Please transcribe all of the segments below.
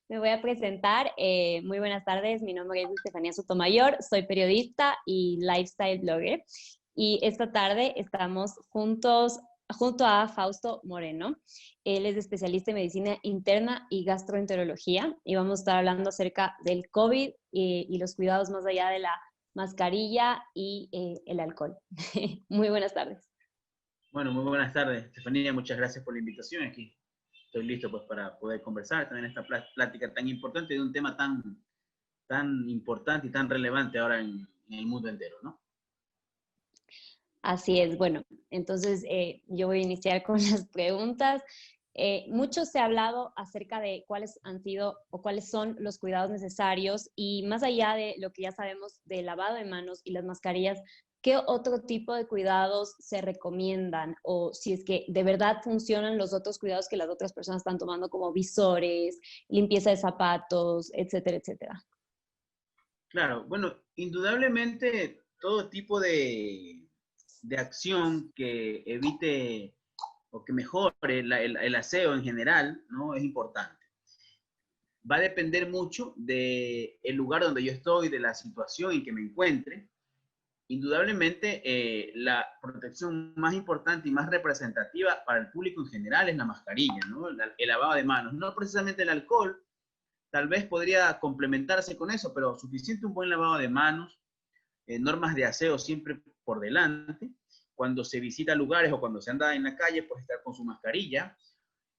Me voy a presentar. Muy buenas tardes, mi nombre es Estefanía Sotomayor, soy periodista y lifestyle blogger. Y esta tarde estamos junto a Fausto Moreno. Él es especialista en medicina interna y gastroenterología y vamos a estar hablando acerca del COVID y los cuidados más allá de la mascarilla y el alcohol. Muy buenas tardes. Bueno, muy buenas tardes, Estefanía. Muchas gracias por la invitación. Aquí estoy listo pues, para poder conversar también esta plática tan importante de un tema tan importante y tan relevante ahora en el mundo entero, ¿no? Así es. Bueno, entonces yo voy a iniciar con las preguntas. Mucho se ha hablado acerca de cuáles han sido o cuáles son los cuidados necesarios y más allá de lo que ya sabemos del lavado de manos y las mascarillas, ¿qué otro tipo de cuidados se recomiendan? O si es que de verdad funcionan los otros cuidados que las otras personas están tomando, como visores, limpieza de zapatos, etcétera, etcétera. Claro, bueno, indudablemente todo tipo de acción que evite o que mejore el aseo en general, ¿no? Es importante. Va a depender mucho del lugar donde yo estoy, de la situación en que me encuentre. Indudablemente, la protección más importante y más representativa para el público en general es la mascarilla, ¿no? El lavado de manos. No precisamente el alcohol, tal vez podría complementarse con eso, pero suficiente un buen lavado de manos, normas de aseo siempre por delante. Cuando se visita lugares o cuando se anda en la calle, pues estar con su mascarilla.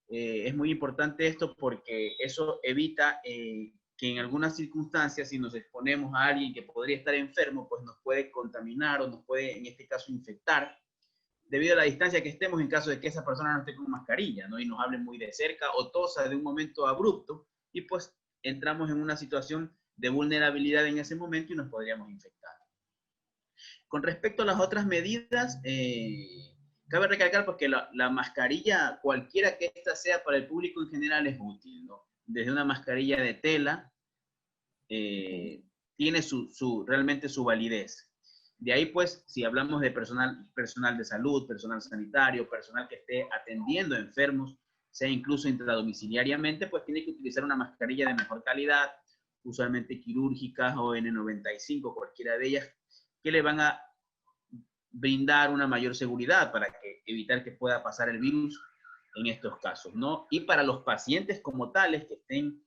Es muy importante esto porque eso evita que en algunas circunstancias, si nos exponemos a alguien que podría estar enfermo, pues nos puede contaminar o nos puede, en este caso, infectar, debido a la distancia que estemos en caso de que esa persona no esté con mascarilla, ¿no? Y nos hable muy de cerca o tosa de un momento abrupto, y pues entramos en una situación de vulnerabilidad en ese momento y nos podríamos infectar. Con respecto a las otras medidas, cabe recalcar porque la mascarilla, cualquiera que ésta sea para el público en general, es útil, ¿no? Desde una mascarilla de tela, tiene realmente su validez. De ahí, pues, si hablamos de personal de salud, personal sanitario, personal que esté atendiendo enfermos, sea incluso intradomiciliariamente, pues tiene que utilizar una mascarilla de mejor calidad, usualmente quirúrgicas o N95, cualquiera de ellas, que le van a brindar una mayor seguridad para evitar que pueda pasar el virus en estos casos, ¿no? Y para los pacientes como tales que estén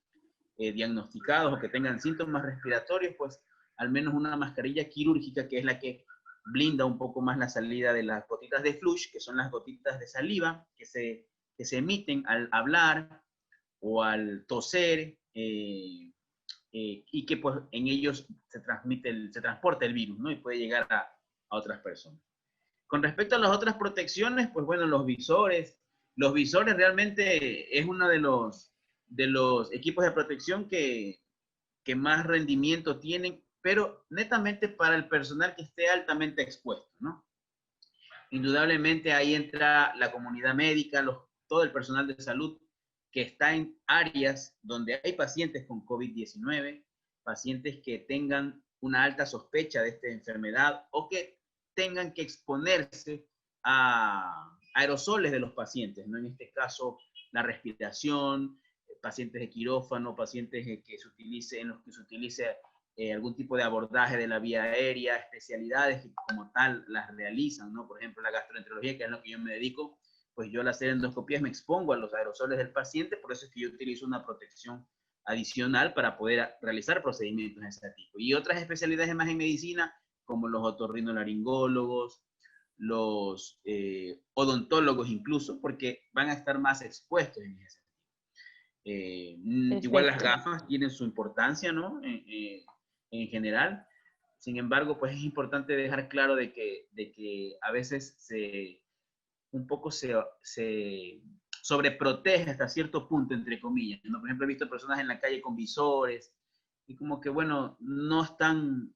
diagnosticados o que tengan síntomas respiratorios, pues al menos una mascarilla quirúrgica, que es la que blinda un poco más la salida de las gotitas de flush, que son las gotitas de saliva que se emiten al hablar o al toser, y que pues en ellos se transporta el virus, ¿no? Y puede llegar a otras personas. Con respecto a las otras protecciones, pues bueno, los visores realmente es uno de los equipos de protección que más rendimiento tienen, pero netamente para el personal que esté altamente expuesto, ¿no? Indudablemente ahí entra la comunidad médica, todo el personal de salud que está en áreas donde hay pacientes con COVID-19, pacientes que tengan una alta sospecha de esta enfermedad o que tengan que exponerse a aerosoles de los pacientes, ¿no? En este caso, la respiración, pacientes de quirófano, pacientes en los que se utilice algún tipo de abordaje de la vía aérea, especialidades que como tal las realizan, ¿no? Por ejemplo, la gastroenterología, que es a lo que yo me dedico, pues yo al hacer endoscopías me expongo a los aerosoles del paciente, por eso es que yo utilizo una protección adicional para poder realizar procedimientos de ese tipo. Y otras especialidades más en medicina, como los otorrinolaringólogos, los odontólogos incluso, porque van a estar más expuestos en ese sentido. Igual las gafas tienen su importancia, ¿no? En general. Sin embargo, pues es importante dejar claro de que a veces un poco se sobreprotege hasta cierto punto, entre comillas, ¿no? Por ejemplo, he visto personas en la calle con visores y como que, bueno, no están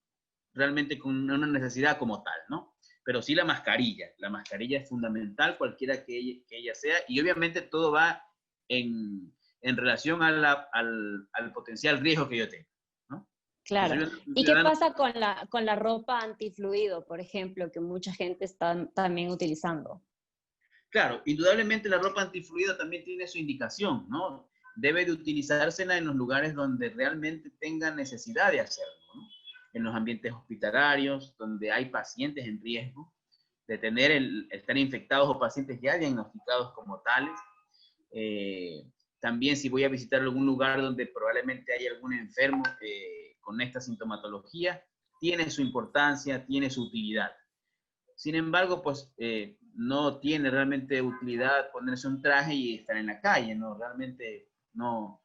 realmente con una necesidad como tal, ¿no? Pero sí la mascarilla es fundamental, cualquiera que ella sea, y obviamente todo va en relación al potencial riesgo que yo tengo, ¿no? Claro. ¿Y qué pasa con la ropa antifluido, por ejemplo, que mucha gente está también utilizando? Claro, indudablemente la ropa antifluido también tiene su indicación, ¿no? debe de utilizársela en los lugares donde realmente tenga necesidad de hacerlo, ¿no? En los ambientes hospitalarios, donde hay pacientes en riesgo de estar infectados o pacientes ya diagnosticados como tales. También si voy a visitar algún lugar donde probablemente haya algún enfermo con esta sintomatología, tiene su importancia, tiene su utilidad. Sin embargo, pues no tiene realmente utilidad ponerse un traje y estar en la calle, ¿no? Realmente no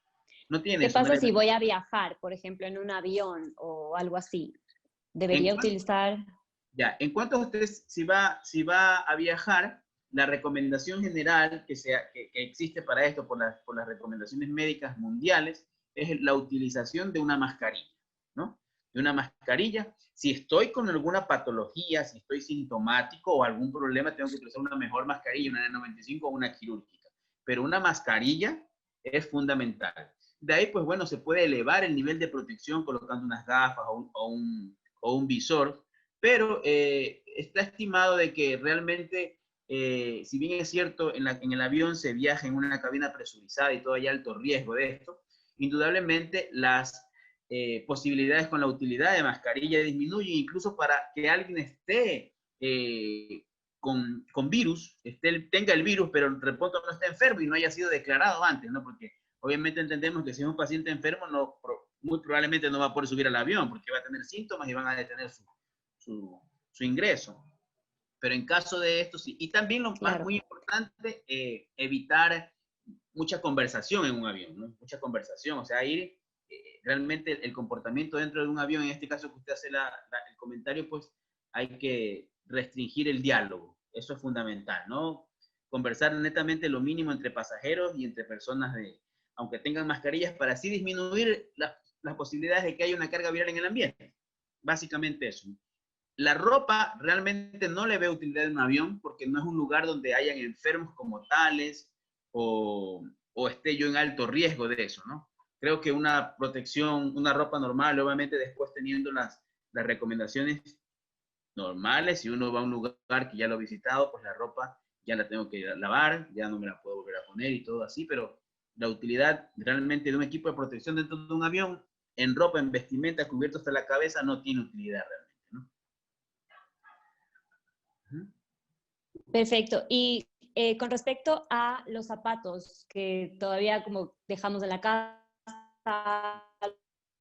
tiene ¿Qué eso. pasa si voy a viajar, por ejemplo, en un avión o algo así? ¿Debería utilizar? Ya, en cuanto a usted, si va a viajar, la recomendación general que existe para esto por las recomendaciones médicas mundiales es la utilización de una mascarilla, ¿no? De una mascarilla. Si estoy con alguna patología, si estoy sintomático o algún problema, tengo que utilizar una mejor mascarilla, una N95 o una quirúrgica. Pero una mascarilla es fundamental. De ahí, pues bueno, se puede elevar el nivel de protección colocando unas gafas o un visor, pero está estimado de que realmente, si bien es cierto, en el avión se viaja en una cabina presurizada y todo hay alto riesgo de esto, indudablemente las posibilidades con la utilidad de mascarilla disminuyen, incluso para que alguien esté con virus, tenga el virus, pero de pronto no esté enfermo y no haya sido declarado antes, ¿no? Porque obviamente entendemos que si es un paciente enfermo, muy probablemente no va a poder subir al avión porque va a tener síntomas y van a detener su ingreso. Pero en caso de esto, sí. Y también lo más muy importante, evitar mucha conversación en un avión, ¿no? Mucha conversación, o sea, ir realmente el comportamiento dentro de un avión, en este caso que usted hace el comentario, pues hay que restringir el diálogo. Eso es fundamental, ¿no? Conversar netamente lo mínimo entre pasajeros y entre personas aunque tengan mascarillas, para así disminuir las posibilidades de que haya una carga viral en el ambiente. Básicamente eso. La ropa realmente no le veo utilidad en un avión porque no es un lugar donde hayan enfermos como tales o esté yo en alto riesgo de eso, ¿no? Creo que una protección, una ropa normal, obviamente después teniendo las recomendaciones normales, si uno va a un lugar que ya lo he visitado, pues la ropa ya la tengo que lavar, ya no me la puedo volver a poner y todo así, pero la utilidad realmente de un equipo de protección dentro de un avión, en ropa, en vestimenta, cubierto hasta la cabeza, no tiene utilidad realmente, ¿no? Perfecto. Y con respecto a los zapatos, que todavía como dejamos en la casa,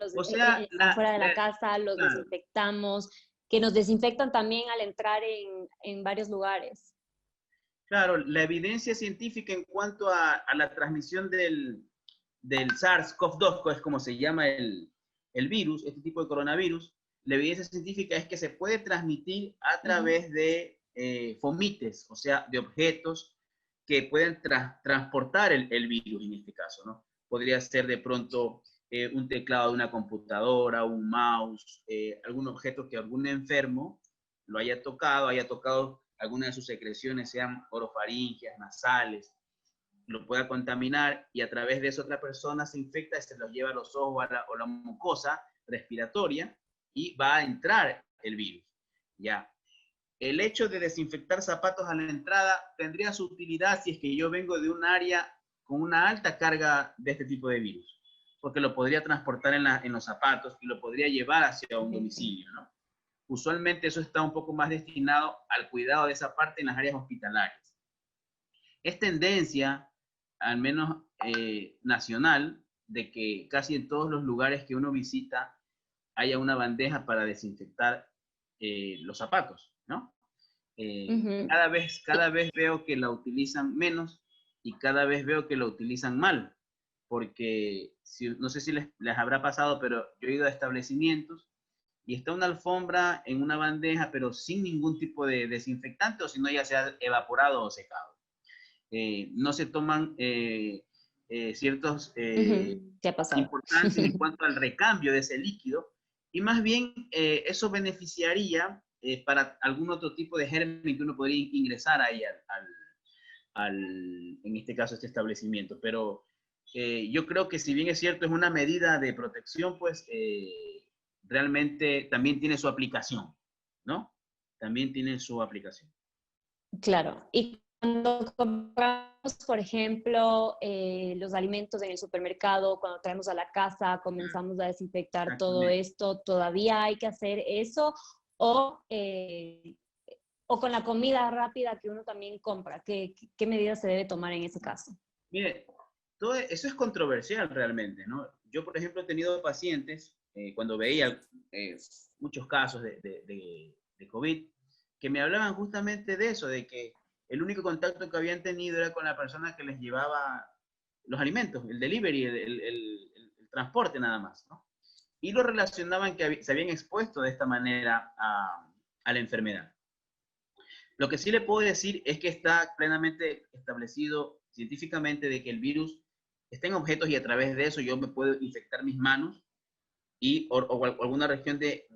O sea, afuera de la casa, los claro, desinfectamos, que nos desinfectan también al entrar en varios lugares. claro, la evidencia científica en cuanto a la transmisión del SARS-CoV-2, que es como se llama el virus, este tipo de coronavirus, la evidencia científica es que se puede transmitir a través de fomites, o sea, de objetos que pueden transportar el virus en este caso, ¿no? Podría ser de pronto un teclado de una computadora, un mouse, algún objeto que algún enfermo lo haya tocado alguna de sus secreciones, sean orofaringeas, nasales, lo pueda contaminar y a través de eso otra persona se infecta y se los lleva a los ojos o la mucosa respiratoria y va a entrar el virus. Ya. El hecho de desinfectar zapatos a la entrada tendría su utilidad si es que yo vengo de un área con una alta carga de este tipo de virus, porque lo podría transportar en los zapatos y lo podría llevar hacia un domicilio, ¿no? Usualmente eso está un poco más destinado al cuidado de esa parte en las áreas hospitalarias. Es tendencia, al menos nacional, de que casi en todos los lugares que uno visita haya una bandeja para desinfectar los zapatos, ¿no? Cada vez veo que la utilizan menos y cada vez veo que la utilizan mal, porque no sé si les habrá pasado, pero yo he ido a establecimientos y está una alfombra en una bandeja, pero sin ningún tipo de desinfectante, o si no ya se ha evaporado o secado. No se toman ciertos importancia en cuanto al recambio de ese líquido, y más bien eso beneficiaría para algún otro tipo de germen que uno podría ingresar ahí en este caso, este establecimiento. Pero yo creo que si bien es cierto, es una medida de protección, pues realmente también tiene su aplicación, ¿no? También tiene su aplicación. Claro. Y Cuando compramos, por ejemplo, los alimentos en el supermercado, cuando traemos a la casa, comenzamos a desinfectar todo Exactamente. esto, ¿todavía hay que hacer eso? O, o con la comida rápida que uno también compra, ¿qué medidas se debe tomar en ese caso? Mire, todo eso es controversial realmente, ¿no? Yo, por ejemplo, he tenido pacientes, cuando veía muchos casos de COVID, que me hablaban justamente de eso, de que el único contacto que habían tenido era con la persona que les llevaba los alimentos, el delivery, el transporte nada más, ¿no? Y lo relacionaban que se habían expuesto de esta manera a la enfermedad. Lo que sí le puedo decir es que está plenamente establecido científicamente de que el virus está en objetos y a través de eso yo me puedo infectar mis manos o alguna región de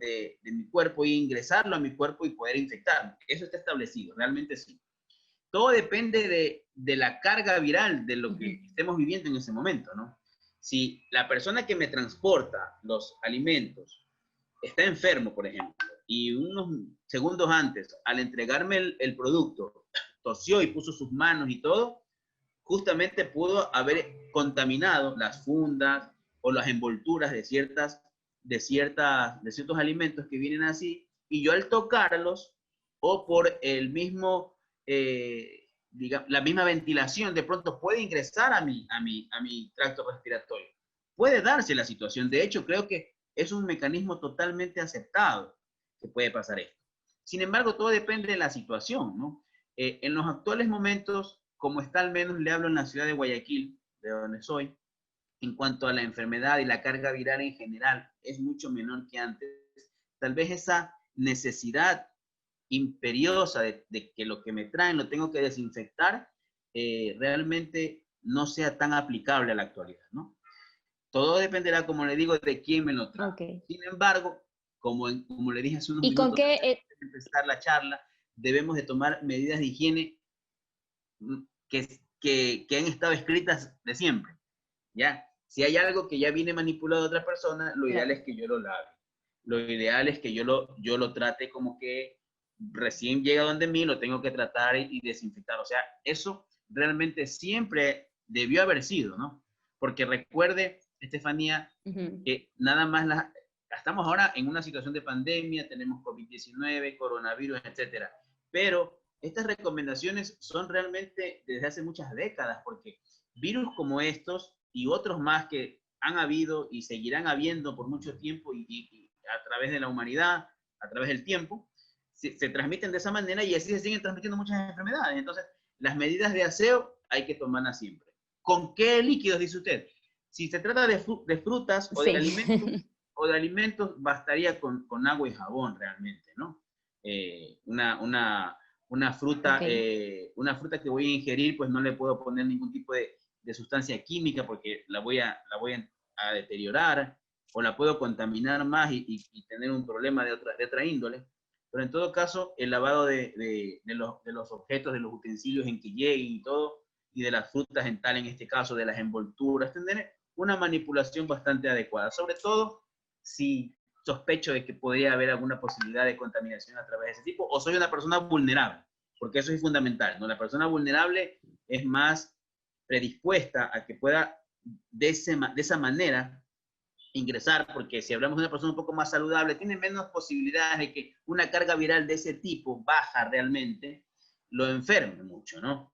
mi cuerpo e ingresarlo a mi cuerpo y poder infectarme. Eso está establecido, realmente sí. Todo depende de la carga viral de lo que estemos viviendo en ese momento, ¿no? Si la persona que me transporta los alimentos está enfermo, por ejemplo, y unos segundos antes, al entregarme el producto, tosió y puso sus manos y todo, justamente pudo haber contaminado las fundas o las envolturas de ciertos alimentos que vienen así, y yo al tocarlos, o por el mismo, la misma ventilación, de pronto puede ingresar a mi tracto respiratorio. Puede darse la situación. De hecho, creo que es un mecanismo totalmente aceptado que puede pasar esto. Sin embargo, todo depende de la situación, ¿no? En los actuales momentos, como está al menos, le hablo en la ciudad de Guayaquil, de donde soy, en cuanto a la enfermedad y la carga viral en general, es mucho menor que antes. Tal vez esa necesidad imperiosa de que lo que me traen lo tengo que desinfectar, realmente no sea tan aplicable a la actualidad, ¿no? Todo dependerá, como le digo, de quién me lo trae. Ok. Sin embargo, como le dije hace unos ¿Y con minutos qué? antes de empezar la charla, debemos de tomar medidas de higiene que han estado escritas de siempre, ¿ya? Si hay algo que ya viene manipulado de otra persona, lo ideal Claro. es que yo lo lave. Lo ideal es que yo lo trate como que recién llega donde mí, lo tengo que tratar y desinfectar. O sea, eso realmente siempre debió haber sido, ¿no? Porque recuerde, Estefanía, que nada más estamos ahora en una situación de pandemia, tenemos COVID-19, coronavirus, etcétera. Pero estas recomendaciones son realmente desde hace muchas décadas, porque virus como estos y otros más que han habido y seguirán habiendo por mucho tiempo y a través de la humanidad, a través del tiempo, se transmiten de esa manera y así se siguen transmitiendo muchas enfermedades. Entonces, las medidas de aseo hay que tomarlas siempre. ¿Con qué líquidos, dice usted? Si se trata de frutas Sí. o de alimentos, bastaría con agua y jabón realmente, ¿no? Una fruta, Ok. una fruta que voy a ingerir, pues no le puedo poner ningún tipo de sustancia química porque la voy a deteriorar o la puedo contaminar más y tener un problema de otra índole. Pero en todo caso, el lavado de los objetos, de los utensilios en que lleguen y todo, y de las frutas en este caso, de las envolturas, tener una manipulación bastante adecuada, sobre todo si sospecho de que podría haber alguna posibilidad de contaminación a través de ese tipo, o soy una persona vulnerable, porque eso es fundamental, ¿no? La persona vulnerable es más predispuesta a que pueda de esa manera ingresar, porque si hablamos de una persona un poco más saludable, tiene menos posibilidades de que una carga viral de ese tipo baja realmente, lo enferme mucho, ¿no?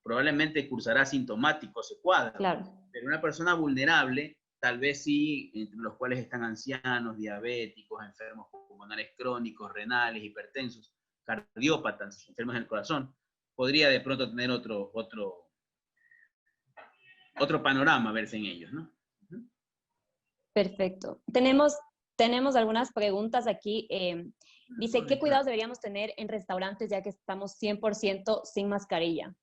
Probablemente cursará sintomático ese cuadro, Claro. pero una persona vulnerable, tal vez sí, entre los cuales están ancianos, diabéticos, enfermos pulmonares crónicos, renales, hipertensos, cardiópatas, enfermos del corazón, podría de pronto tener otro panorama verse en ellos, ¿no? Perfecto. Tenemos algunas preguntas aquí. Dice, ¿qué cuidados deberíamos tener en restaurantes ya que estamos 100% sin mascarilla?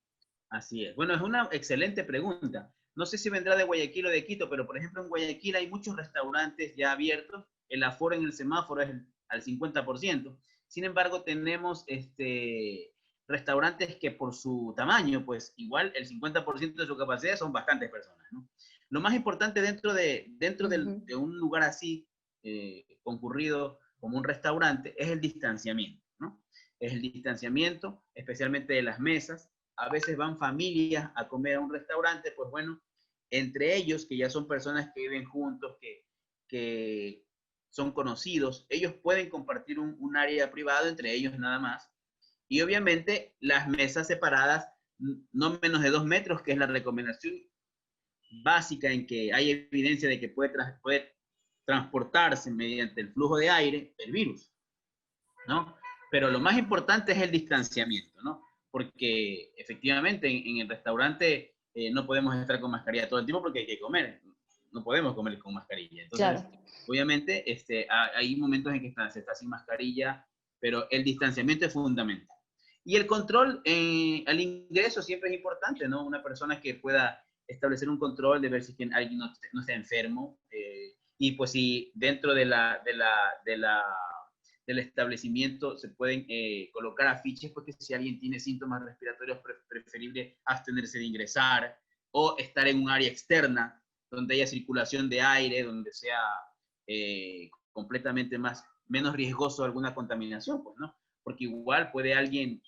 Así es. Bueno, es una excelente pregunta. No sé si vendrá de Guayaquil o de Quito, pero por ejemplo en Guayaquil hay muchos restaurantes ya abiertos. El aforo en el semáforo es al 50%. Sin embargo, tenemos restaurantes que por su tamaño, pues igual el 50% de su capacidad son bastantes personas, ¿no? Lo más importante de un lugar así concurrido como un restaurante es el distanciamiento, ¿no? Es el distanciamiento, especialmente de las mesas. a veces van familias a comer a un restaurante, pues bueno, entre ellos, que ya son personas que viven juntos, que son conocidos, ellos pueden compartir un área privada entre ellos nada más. Y obviamente las mesas separadas, no menos de 2 metros, que es la recomendación básica en que hay evidencia de que puede transportarse mediante el flujo de aire el virus, ¿no? Pero lo más importante es el distanciamiento, ¿no? Porque efectivamente en el restaurante no podemos estar con mascarilla todo el tiempo porque hay que comer, no podemos comer con mascarilla. Entonces, Claro. obviamente, hay momentos en que se está sin mascarilla, pero el distanciamiento es fundamental. Y el control al ingreso siempre es importante, ¿no? Una persona que pueda establecer un control de ver si alguien no está enfermo, y pues si dentro del establecimiento se pueden colocar afiches, porque si alguien tiene síntomas respiratorios, preferible abstenerse de ingresar o estar en un área externa donde haya circulación de aire, donde sea completamente menos riesgoso alguna contaminación, pues, ¿no? Porque igual puede alguien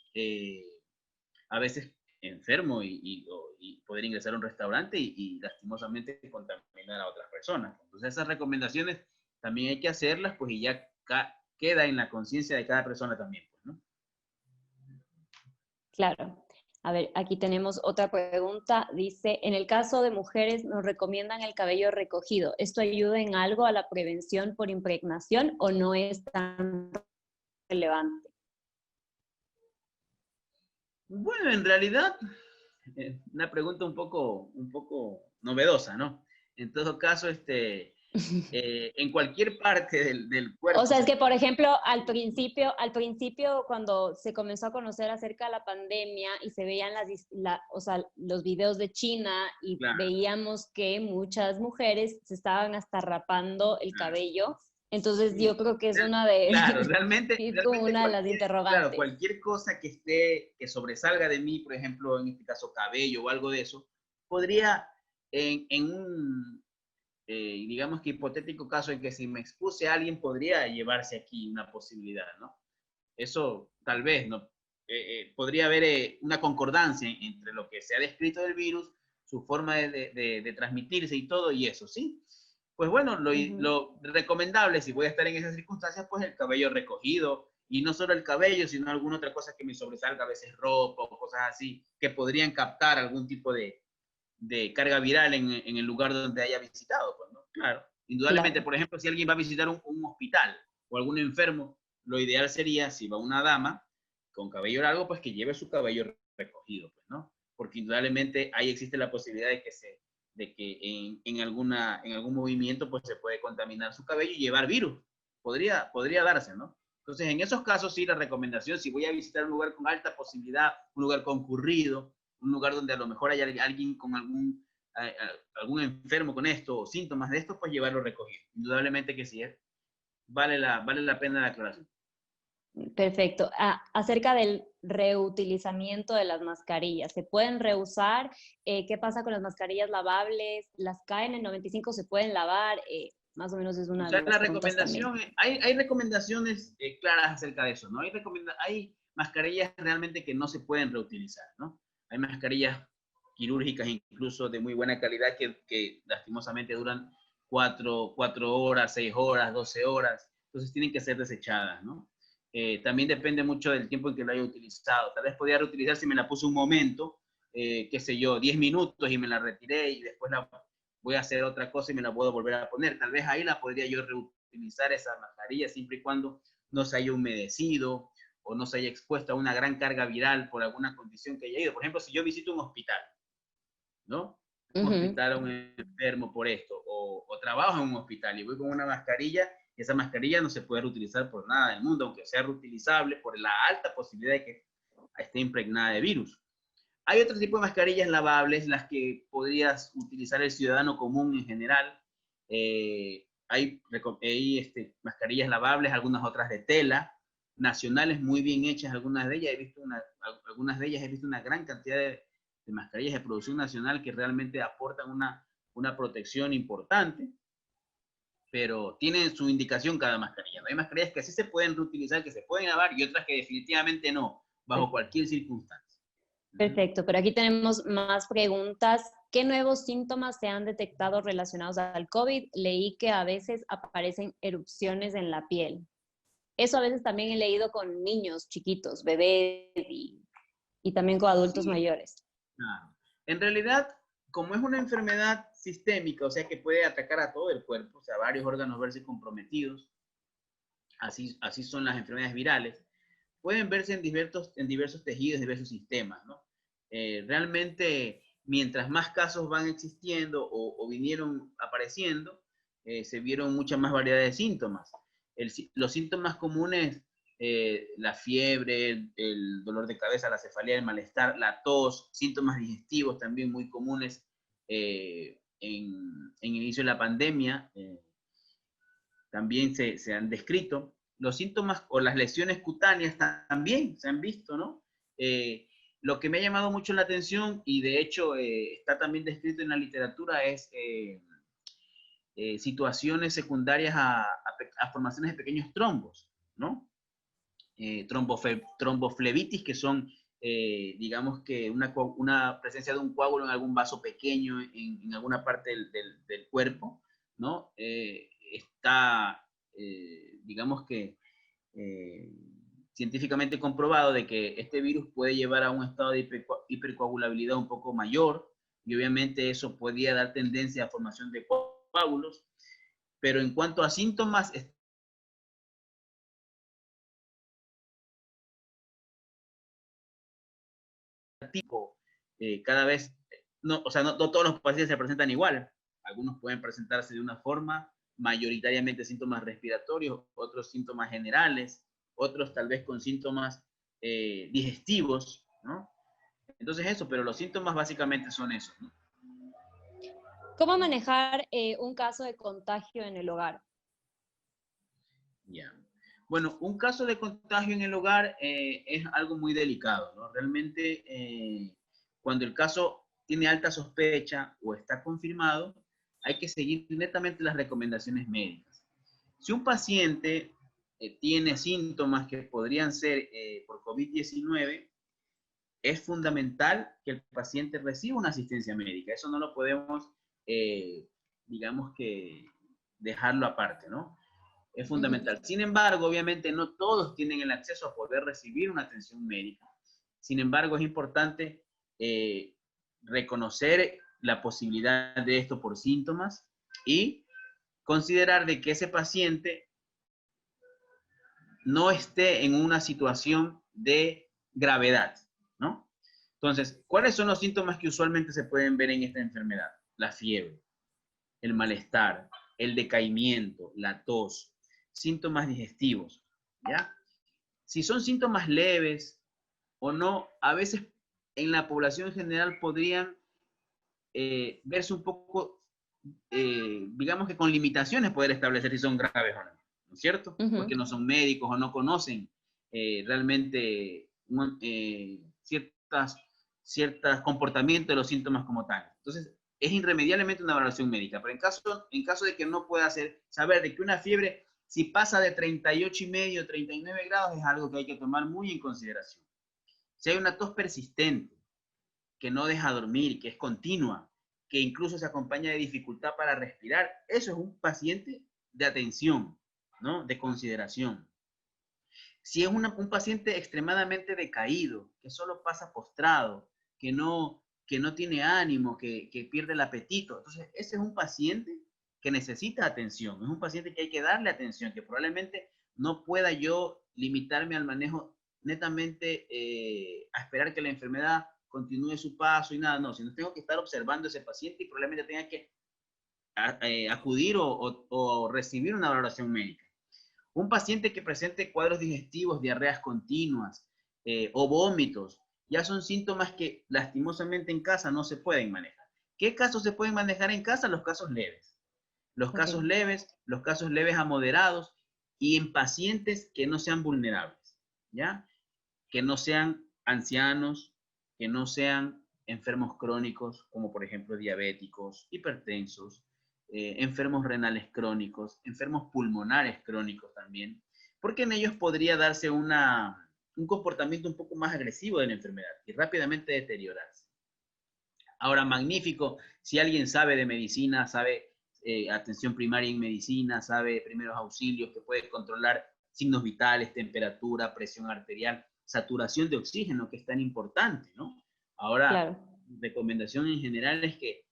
a veces enfermo y poder ingresar a un restaurante y lastimosamente contaminar a otras personas. Entonces esas recomendaciones también hay que hacerlas, pues, y ya queda en la conciencia de cada persona también, pues, ¿no? Claro. A ver, aquí tenemos otra pregunta. Dice, en el caso de mujeres nos recomiendan el cabello recogido. ¿Esto ayuda en algo a la prevención por impregnación o no es tan relevante? Bueno, en realidad, una pregunta un poco novedosa, ¿no? En todo caso, en cualquier parte del cuerpo. O sea, es que, por ejemplo, al principio, cuando se comenzó a conocer acerca de la pandemia y se veían o sea, los videos de China y Claro, veíamos que muchas mujeres se estaban hasta rapando el claro. cabello, entonces Sí. yo creo que es una de, Claro, realmente, es como realmente una de las claro, interrogantes. cualquier cosa que sobresalga de mí, por ejemplo, en este caso cabello o algo de eso, podría en un, digamos que hipotético caso en que si me expuse a alguien, podría llevarse aquí una posibilidad, ¿no? Eso tal vez, ¿no? Podría haber una concordancia entre lo que se ha descrito del virus, su forma de transmitirse y todo, y eso, ¿sí? Pues bueno, lo recomendable, si voy a estar en esas circunstancias, pues el cabello recogido, y no solo el cabello, sino alguna otra cosa que me sobresalga, a veces ropa o cosas así, que podrían captar algún tipo de carga viral en el lugar donde haya visitado, pues, ¿no? Claro. Indudablemente, Claro. por ejemplo, si alguien va a visitar un hospital o algún enfermo, lo ideal sería, si va una dama con cabello largo, pues que lleve su cabello recogido, pues, ¿no? Porque indudablemente ahí existe la posibilidad de que en algún movimiento pues se puede contaminar su cabello y llevar virus. Podría darse, ¿no? Entonces, en esos casos sí, la recomendación, si voy a visitar un lugar con alta posibilidad, un lugar concurrido, un lugar donde a lo mejor hay alguien con algún enfermo con esto o síntomas de esto, pues llevarlo recogido. Indudablemente que sí, vale la pena la aclaración. Perfecto. Acerca del reutilizamiento de las mascarillas, ¿se pueden reusar? ¿Qué pasa con las mascarillas lavables? ¿Las KN95 se pueden lavar? Más o menos es O una de sea, las la preguntas también. recomendación, hay recomendaciones claras acerca de eso, ¿no? Hay mascarillas realmente que no se pueden reutilizar, ¿no? Hay mascarillas quirúrgicas incluso de muy buena calidad que lastimosamente duran 4 horas, 6 horas, 12 horas, entonces tienen que ser desechadas, ¿no? También depende mucho del tiempo en que lo haya utilizado. Tal vez podría reutilizar si me la puse un momento, qué sé yo, 10 minutos y me la retiré y después voy a hacer otra cosa y me la puedo volver a poner. Tal vez ahí la podría yo reutilizar esa mascarilla siempre y cuando no se haya humedecido o no se haya expuesto a una gran carga viral por alguna condición que haya ido. Por ejemplo, si yo visito un hospital, ¿no? Un hospital a un enfermo por esto, o trabajo en un hospital y voy con una mascarilla, y esa mascarilla no se puede reutilizar por nada del mundo, aunque sea reutilizable por la alta posibilidad de que esté impregnada de virus. Hay otro tipo de mascarillas lavables, las que podrías utilizar el ciudadano común en general. Hay mascarillas lavables, algunas otras de tela, nacionales muy bien hechas, algunas de ellas he visto una gran cantidad de mascarillas de producción nacional que realmente aportan una protección importante, pero tienen su indicación cada mascarilla. Hay mascarillas que sí se pueden reutilizar, que se pueden lavar, y otras que definitivamente no, bajo cualquier circunstancia. Perfecto, pero aquí tenemos más preguntas. ¿Qué nuevos síntomas se han detectado relacionados al COVID? Leí que a veces aparecen erupciones en la piel. Eso a veces también he leído con niños chiquitos, bebés y también con adultos Sí, mayores. claro. En realidad, como es una enfermedad sistémica, o sea que puede atacar a todo el cuerpo, o sea, varios órganos verse comprometidos, así son las enfermedades virales, pueden verse en diversos tejidos, diversos sistemas, ¿no? Realmente, mientras más casos van existiendo o vinieron apareciendo, se vieron mucha más variedad de síntomas. Los síntomas comunes, la fiebre, el dolor de cabeza, la cefalea, el malestar, la tos, síntomas digestivos también muy comunes en el inicio de la pandemia, también se han descrito. Los síntomas o las lesiones cutáneas también se han visto, ¿no? Lo que me ha llamado mucho la atención y de hecho está también descrito en la literatura es situaciones secundarias a formaciones de pequeños trombos, ¿no? Tromboflebitis, que son, digamos que una presencia de un coágulo en algún vaso pequeño en alguna parte del cuerpo, ¿no? Está, digamos que, eh, científicamente comprobado de que este virus puede llevar a un estado de hipercoagulabilidad un poco mayor y obviamente eso podría dar tendencia a formación de coágulos, pero en cuanto a síntomas, tipo, cada vez, no, o sea, no todos los pacientes se presentan igual. Algunos pueden presentarse de una forma, mayoritariamente síntomas respiratorios, otros síntomas generales, otros tal vez con síntomas digestivos, ¿no? Entonces eso, pero los síntomas básicamente son esos, ¿no? ¿Cómo manejar un caso de contagio en el hogar? Ya. Bueno, un caso de contagio en el hogar es algo muy delicado, ¿no? Realmente, cuando el caso tiene alta sospecha o está confirmado, hay que seguir netamente las recomendaciones médicas. Si un paciente tiene síntomas que podrían ser por COVID-19, es fundamental que el paciente reciba una asistencia médica. Eso no lo podemos, eh, digamos que, dejarlo aparte, ¿no? Es Ujú. fundamental. Sin embargo, obviamente no todos tienen el acceso a poder recibir una atención médica. Sin embargo, es importante eh, reconocer la posibilidad de esto por síntomas y considerar de que ese paciente no esté en una situación de gravedad, ¿no? Entonces, ¿cuáles son los síntomas que usualmente se pueden ver en esta enfermedad? La fiebre, el malestar, el decaimiento, la tos, síntomas digestivos, ¿ya? Si son síntomas leves o no, a veces en la población general podrían verse un poco, digamos que con limitaciones poder establecer si son graves o no, ¿no es cierto? Ujú. Porque no son médicos o no conocen realmente ciertos comportamientos de los síntomas como tal. Entonces, es irremediablemente una evaluación médica, pero en caso de que no pueda saber de que una fiebre, si pasa de 38,5, 39 grados, es algo que hay que tomar muy en consideración. Si hay una tos persistente, que no deja dormir, que es continua, que incluso se acompaña de dificultad para respirar, eso es un paciente de atención, ¿no? De consideración. Si es un paciente extremadamente decaído, que solo pasa postrado, que no tiene ánimo, que pierde el apetito, entonces ese es un paciente que necesita atención, es un paciente que hay que darle atención, que probablemente no pueda yo limitarme al manejo netamente a esperar que la enfermedad continúe su paso y nada, no, sino tengo que estar observando a ese paciente y probablemente tenga que acudir o recibir una valoración médica. Un paciente que presente cuadros digestivos, diarreas continuas o vómitos, ya son síntomas que lastimosamente en casa no se pueden manejar. ¿Qué casos se pueden manejar en casa? Los casos leves. Ok. Los casos leves a moderados y en pacientes que no sean vulnerables, ¿ya? Que no sean ancianos, que no sean enfermos crónicos, como por ejemplo diabéticos, hipertensos, enfermos renales crónicos, enfermos pulmonares crónicos también, porque en ellos podría darse un comportamiento un poco más agresivo de la enfermedad y rápidamente deteriorarse. Ahora, magnífico, si alguien sabe de medicina, sabe atención primaria en medicina, sabe primeros auxilios, que puede controlar signos vitales, temperatura, presión arterial, saturación de oxígeno, que es tan importante, ¿no? Ahora, Claro. recomendación en general es que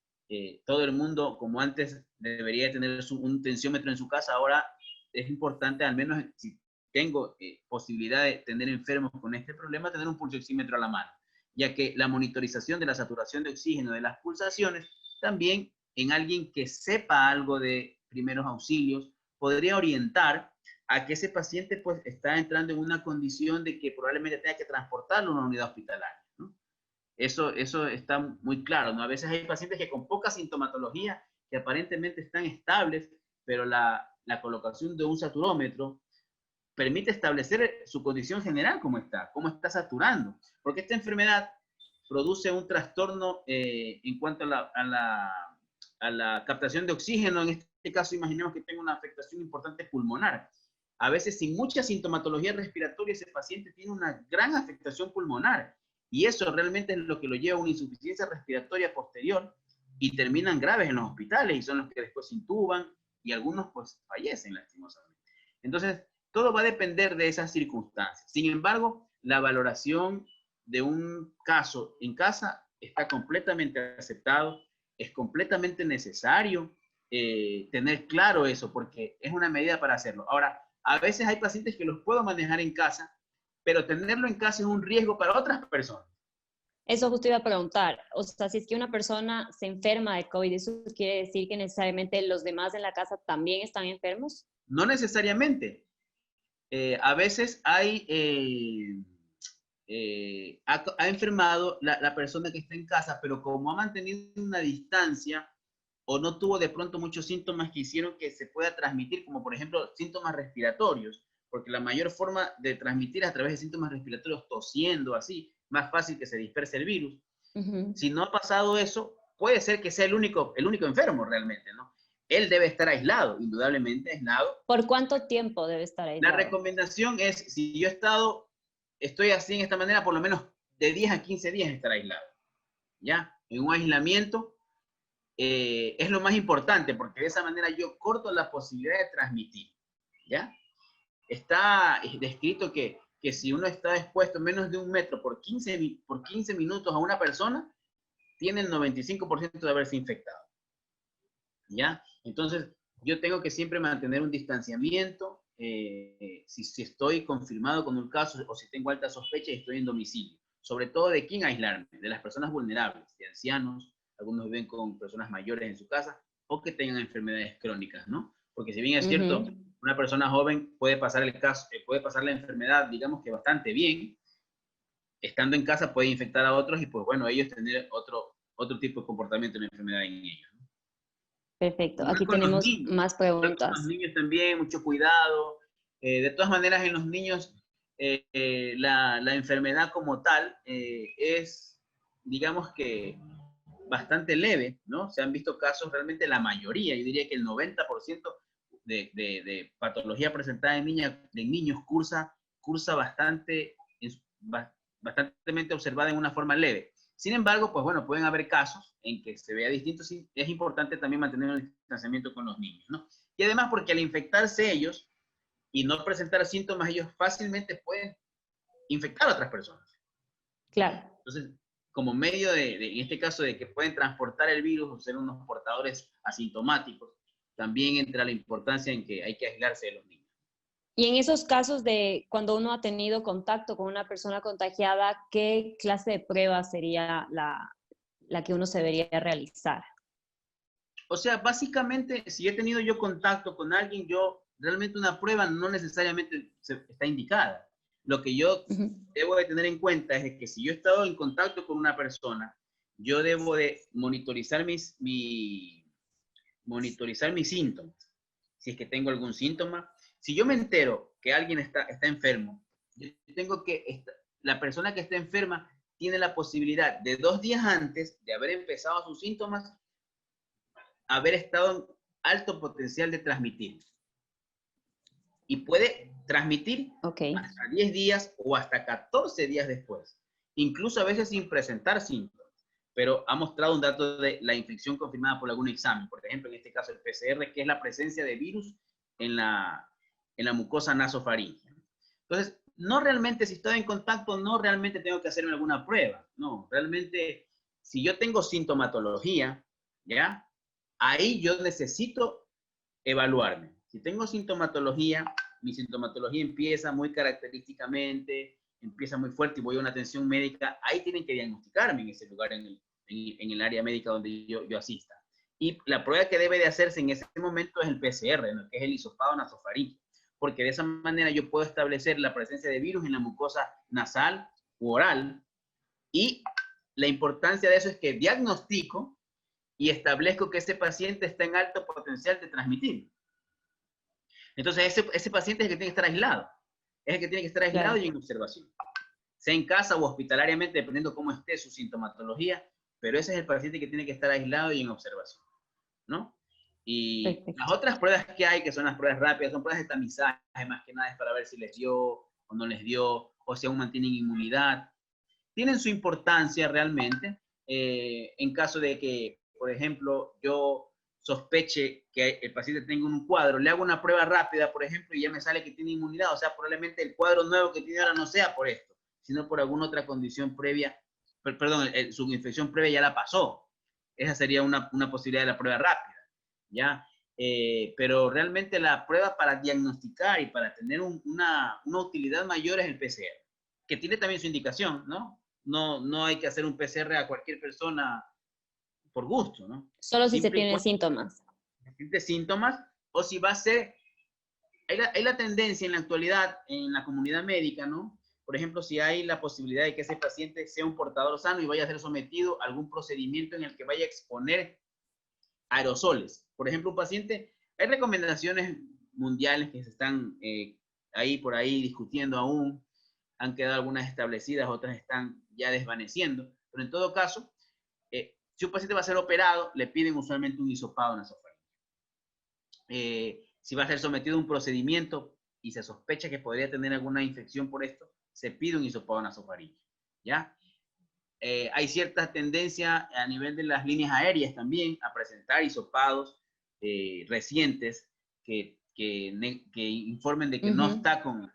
todo el mundo, como antes, debería tener un tensiómetro en su casa. Ahora es importante, al menos si tengo posibilidad de tener enfermos con este problema, tener un pulsoxímetro a la mano, ya que la monitorización de la saturación de oxígeno de las pulsaciones, también en alguien que sepa algo de primeros auxilios, podría orientar a que ese paciente pues está entrando en una condición de que probablemente tenga que transportarlo a una unidad hospitalaria, ¿no? Eso está muy claro, ¿no? A veces hay pacientes que con poca sintomatología, que aparentemente están estables, pero la colocación de un saturómetro permite establecer su condición general, cómo está saturando. Porque esta enfermedad produce un trastorno en cuanto a la captación de oxígeno. En este caso, imaginemos que tenga una afectación importante pulmonar. A veces, sin mucha sintomatología respiratoria, ese paciente tiene una gran afectación pulmonar. Y eso realmente es lo que lo lleva a una insuficiencia respiratoria posterior y terminan graves en los hospitales y son los que después intuban y algunos pues fallecen lastimosamente. Entonces, todo va a depender de esas circunstancias. Sin embargo, la valoración de un caso en casa está completamente aceptado, es completamente necesario tener claro eso, porque es una medida para hacerlo. Ahora, a veces hay pacientes que los puedo manejar en casa, pero tenerlo en casa es un riesgo para otras personas. Eso justo iba a preguntar. O sea, si es que una persona se enferma de COVID, ¿eso quiere decir que necesariamente los demás en la casa también están enfermos? No necesariamente. A veces ha enfermado la persona que está en casa, pero como ha mantenido una distancia o no tuvo de pronto muchos síntomas que hicieron que se pueda transmitir, como por ejemplo síntomas respiratorios, porque la mayor forma de transmitir es a través de síntomas respiratorios, tosiendo, así, más fácil que se disperse el virus. Si no ha pasado eso, puede ser que sea el único enfermo realmente, ¿no? Él debe estar aislado, indudablemente aislado. ¿Por cuánto tiempo debe estar La aislado? recomendación es, si yo estoy así en esta manera, por lo menos de 10 a 15 días estar aislado, ¿ya? En un aislamiento es lo más importante, porque de esa manera yo corto la posibilidad de transmitir, ¿ya? Está descrito que si uno está expuesto menos de 1 metro por 15 minutos a una persona, tiene el 95% de haberse infectado, ¿ya? Entonces, yo tengo que siempre mantener un distanciamiento, si estoy confirmado con un caso o si tengo alta sospecha y estoy en domicilio. Sobre todo, ¿de quién aislarme? De las personas vulnerables, de ancianos, algunos viven con personas mayores en su casa o que tengan enfermedades crónicas, ¿no? Porque si bien es cierto, una persona joven puede pasar puede pasar la enfermedad, digamos que bastante bien, estando en casa puede infectar a otros y pues bueno, ellos tener otro tipo de comportamiento de la enfermedad en ellos. Perfecto. Igual Aquí con los tenemos niños, más igual con los preguntas. niños también, mucho cuidado. De todas maneras, en los niños, la enfermedad como tal es, digamos que, bastante leve, ¿no? Se han visto casos, realmente la mayoría, yo diría que el 90% de patología presentada en niños cursa bastante observada en una forma leve. Sin embargo, pues bueno, pueden haber casos en que se vea distinto. Sí, es importante también mantener un distanciamiento con los niños, ¿no? Y además porque al infectarse ellos y no presentar síntomas, ellos fácilmente pueden infectar a otras personas. Claro. Entonces, como medio en este caso, de que pueden transportar el virus o ser unos portadores asintomáticos, también entra la importancia en que hay que aislarse de los niños. Y en esos casos de cuando uno ha tenido contacto con una persona contagiada, ¿qué clase de prueba sería la que uno se debería realizar? O sea, básicamente, si he tenido yo contacto con alguien, realmente una prueba no necesariamente está indicada. Lo que yo debo de tener en cuenta es que si yo he estado en contacto con una persona, yo debo de monitorizar monitorizar mis síntomas. Si es que tengo algún síntoma. Si yo me entero que alguien está enfermo, yo tengo la persona que está enferma tiene la posibilidad de 2 días antes de haber empezado sus síntomas, haber estado en alto potencial de transmitir. y puede transmitir hasta 10 días o hasta 14 días después, incluso a veces sin presentar síntomas, pero ha mostrado un dato de la infección confirmada por algún examen, por ejemplo, en este caso el PCR, que es la presencia de virus en la mucosa nasofaríngea. Entonces, no realmente, si estoy en contacto, no realmente tengo que hacerme alguna prueba, no, realmente, si yo tengo sintomatología, ¿ya? Ahí yo necesito evaluarme. Si tengo sintomatología, mi sintomatología empieza muy característicamente, empieza muy fuerte y voy a una atención médica, ahí tienen que diagnosticarme en ese lugar, en el área médica donde yo asista. Y la prueba que debe de hacerse en ese momento es el PCR, ¿no? Que es el hisopado nasofaríngeo, porque de esa manera yo puedo establecer la presencia de virus en la mucosa nasal u oral, y la importancia de eso es que diagnostico y establezco que ese paciente está en alto potencial de transmitir. Entonces, ese paciente es el que tiene que estar aislado. Es el que tiene que estar aislado y en observación. Sea en casa o hospitalariamente, dependiendo cómo esté su sintomatología, pero ese es el paciente que tiene que estar aislado y en observación, ¿no? Y las otras pruebas que hay, que son las pruebas rápidas, son pruebas de tamizaje, más que nada es para ver si les dio o no les dio, o si aún mantienen inmunidad. Tienen su importancia realmente, en caso de que, por ejemplo, yo sospeche que el paciente tenga un cuadro, le hago una prueba rápida, por ejemplo, y ya me sale que tiene inmunidad, o sea, probablemente el cuadro nuevo que tiene ahora no sea por esto, sino por alguna otra condición previa, perdón, su infección previa ya la pasó. Esa sería una posibilidad de la prueba rápida, ¿ya? Pero realmente la prueba para diagnosticar y para tener una utilidad mayor es el PCR, que tiene también su indicación, ¿no? No hay que hacer un PCR a cualquier persona por gusto, ¿no? Solo si se Siempre y tienen cuando síntomas. siente síntomas, o si va a ser, hay la tendencia en la actualidad en la comunidad médica, ¿no? Por ejemplo, si hay la posibilidad de que ese paciente sea un portador sano y vaya a ser sometido a algún procedimiento en el que vaya a exponer aerosoles. Por ejemplo, un paciente, hay recomendaciones mundiales que se están ahí por ahí discutiendo aún, han quedado algunas establecidas, otras están ya desvaneciendo, pero en todo caso, si un paciente va a ser operado, le piden usualmente un hisopado nasofaríngeo. Si va a ser sometido a un procedimiento y se sospecha que podría tener alguna infección por esto, se pide un hisopado nasofaríngeo, ¿ya? Hay cierta tendencia a nivel de las líneas aéreas también a presentar hisopados recientes que informen de que no está con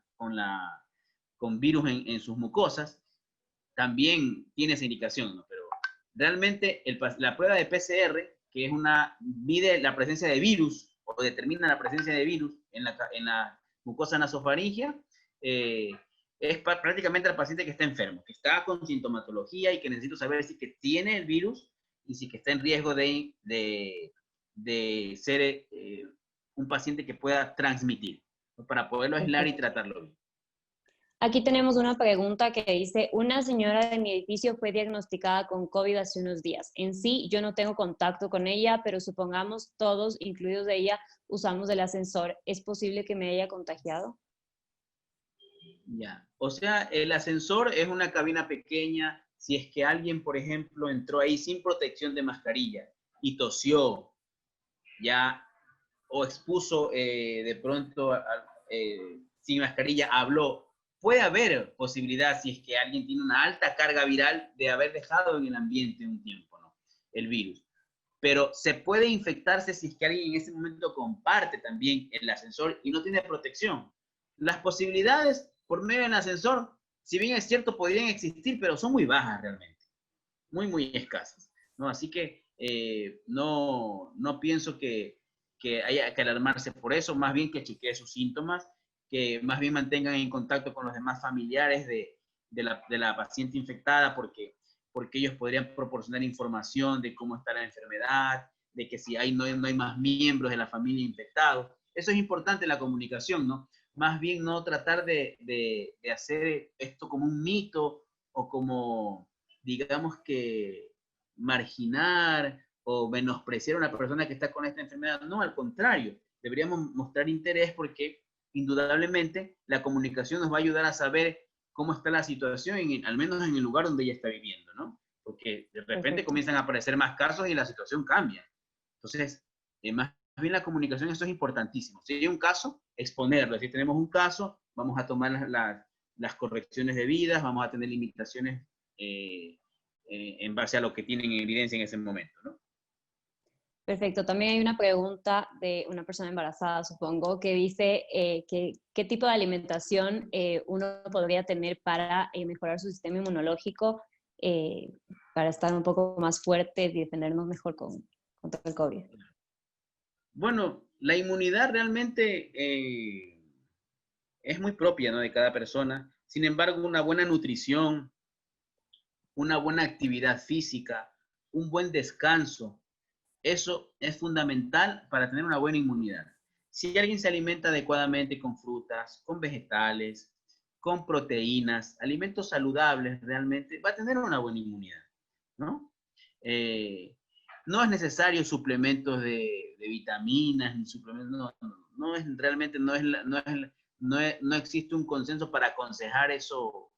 virus en sus mucosas. También tiene esa indicación, ¿no? Pero realmente la prueba de PCR, que es mide la presencia de virus o determina la presencia de virus en la mucosa nasofaríngea, es prácticamente al paciente que está enfermo, que está con sintomatología y que necesito saber si que tiene el virus y si que está en riesgo de ser un paciente que pueda transmitir, ¿no? Para poderlo aislar y tratarlo bien. Aquí tenemos una pregunta que dice, una señora de mi edificio fue diagnosticada con COVID hace unos días. En sí, yo no tengo contacto con ella, pero supongamos todos, incluidos de ella, usamos el ascensor. ¿Es posible que me haya contagiado? Ya, o sea, el ascensor es una cabina pequeña. Si es que alguien, por ejemplo, entró ahí sin protección de mascarilla y tosió, ya, o expuso de pronto sin mascarilla, habló, puede haber posibilidad, si es que alguien tiene una alta carga viral, de haber dejado en el ambiente un tiempo, ¿no? El virus. Pero se puede infectarse si es que alguien en ese momento comparte también el ascensor y no tiene protección. Las posibilidades por medio del ascensor, si bien es cierto, podrían existir, pero son muy bajas realmente, muy escasas, ¿no? Así que no pienso que haya que alarmarse por eso, más bien que chequee sus síntomas, que más bien mantengan en contacto con los demás familiares de la paciente infectada, porque ellos podrían proporcionar información de cómo está la enfermedad, de que si no hay más miembros de la familia infectados. Eso es importante en la comunicación, ¿no? Más bien no tratar de hacer esto como un mito o como, digamos que, marginar o menospreciar a una persona que está con esta enfermedad. No, al contrario, deberíamos mostrar interés porque indudablemente la comunicación nos va a ayudar a saber cómo está la situación, al menos en el lugar donde ella está viviendo, ¿no? Porque de repente comienzan a aparecer más casos y la situación cambia. Entonces, más bien la comunicación, eso es importantísimo. Si hay un caso, exponerlo. Si tenemos un caso, vamos a tomar las correcciones debidas, vamos a tener limitaciones en base a lo que tienen en evidencia en ese momento, ¿no? Perfecto. También hay una pregunta de una persona embarazada, supongo, que dice qué tipo de alimentación uno podría tener para mejorar su sistema inmunológico, para estar un poco más fuertes y defendernos mejor contra el COVID. Bueno, la inmunidad realmente es muy propia, ¿no?, de cada persona. Sin embargo, una buena nutrición, una buena actividad física, un buen descanso, eso es fundamental para tener una buena inmunidad. Si alguien se alimenta adecuadamente con frutas, con vegetales, con proteínas, alimentos saludables, realmente va a tener una buena inmunidad, ¿no? No es necesario suplementos de vitaminas, ni suplementos, no es realmente, no existe un consenso para aconsejar eso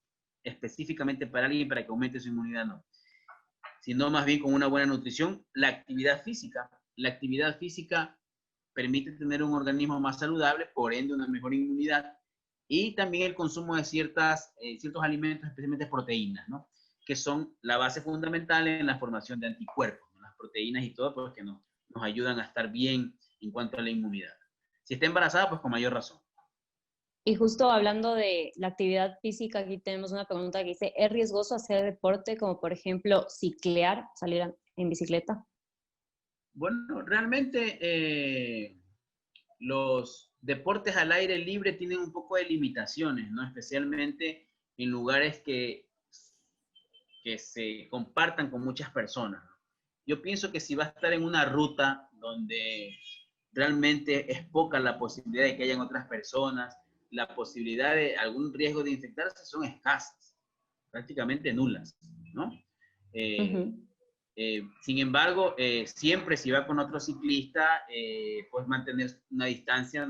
específicamente para alguien para que aumente su inmunidad, no, sino más bien con una buena nutrición, la actividad física. La actividad física permite tener un organismo más saludable, por ende una mejor inmunidad, y también el consumo de ciertos alimentos, especialmente proteínas, ¿no?, que son la base fundamental en la formación de anticuerpos, ¿no?, las proteínas y todo, pues que nos ayudan a estar bien en cuanto a la inmunidad. Si está embarazada, pues con mayor razón. Y justo hablando de la actividad física, aquí tenemos una pregunta que dice, ¿es riesgoso hacer deporte como por ejemplo ciclear, salir en bicicleta? Bueno, realmente los deportes al aire libre tienen un poco de limitaciones, ¿no? Especialmente en lugares que se compartan con muchas personas. Yo pienso que si va a estar en una ruta donde realmente es poca la posibilidad de que hayan otras personas, la posibilidad de algún riesgo de infectarse son escasas, prácticamente nulas, ¿no? Eh, Uh-huh. Sin embargo, siempre si va con otro ciclista, pues mantener una distancia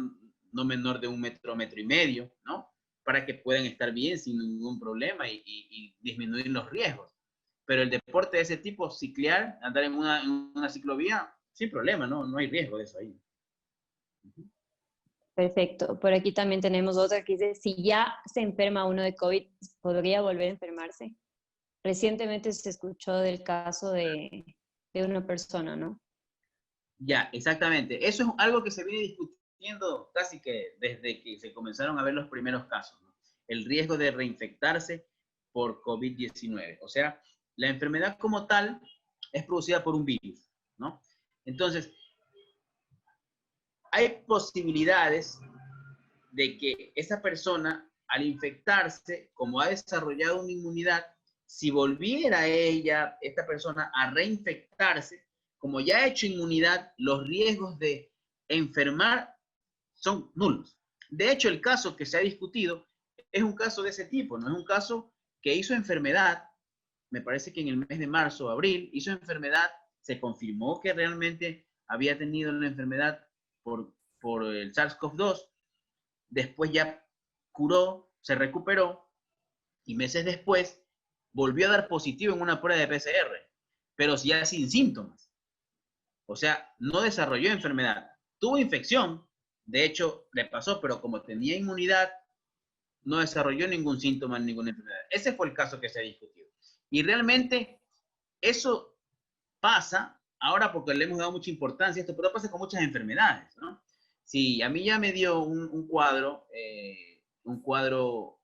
no menor de 1 metro, 1,5 metros, ¿no? Para que puedan estar bien sin ningún problema y disminuir los riesgos. Pero el deporte de ese tipo, ciclear, andar en una ciclovía, sin problema, ¿no? No hay riesgo de eso ahí. Perfecto. Por aquí también tenemos otra que dice, si ya se enferma uno de COVID, ¿podría volver a enfermarse? Recientemente se escuchó del caso de una persona, ¿no? Ya, exactamente. Eso es algo que se viene discutiendo casi que desde que se comenzaron a ver los primeros casos, ¿no? El riesgo de reinfectarse por COVID-19. O sea, la enfermedad como tal es producida por un virus, ¿no? Entonces, hay posibilidades de que esa persona, al infectarse, como ha desarrollado una inmunidad, si volviera esta persona, a reinfectarse, como ya ha hecho inmunidad, los riesgos de enfermar son nulos. De hecho, el caso que se ha discutido es un caso de ese tipo, no es un caso que hizo enfermedad, me parece que en el mes de marzo o abril, hizo enfermedad, se confirmó que realmente había tenido la enfermedad por el SARS-CoV-2, después ya curó, se recuperó y meses después volvió a dar positivo en una prueba de PCR, pero ya sin síntomas. O sea, no desarrolló enfermedad. Tuvo infección, de hecho le pasó, pero como tenía inmunidad, no desarrolló ningún síntoma, ninguna enfermedad. Ese fue el caso que se ha discutido. Y realmente eso pasa ahora porque le hemos dado mucha importancia a esto, pero pasa con muchas enfermedades, ¿no? Si a mí ya me dio un cuadro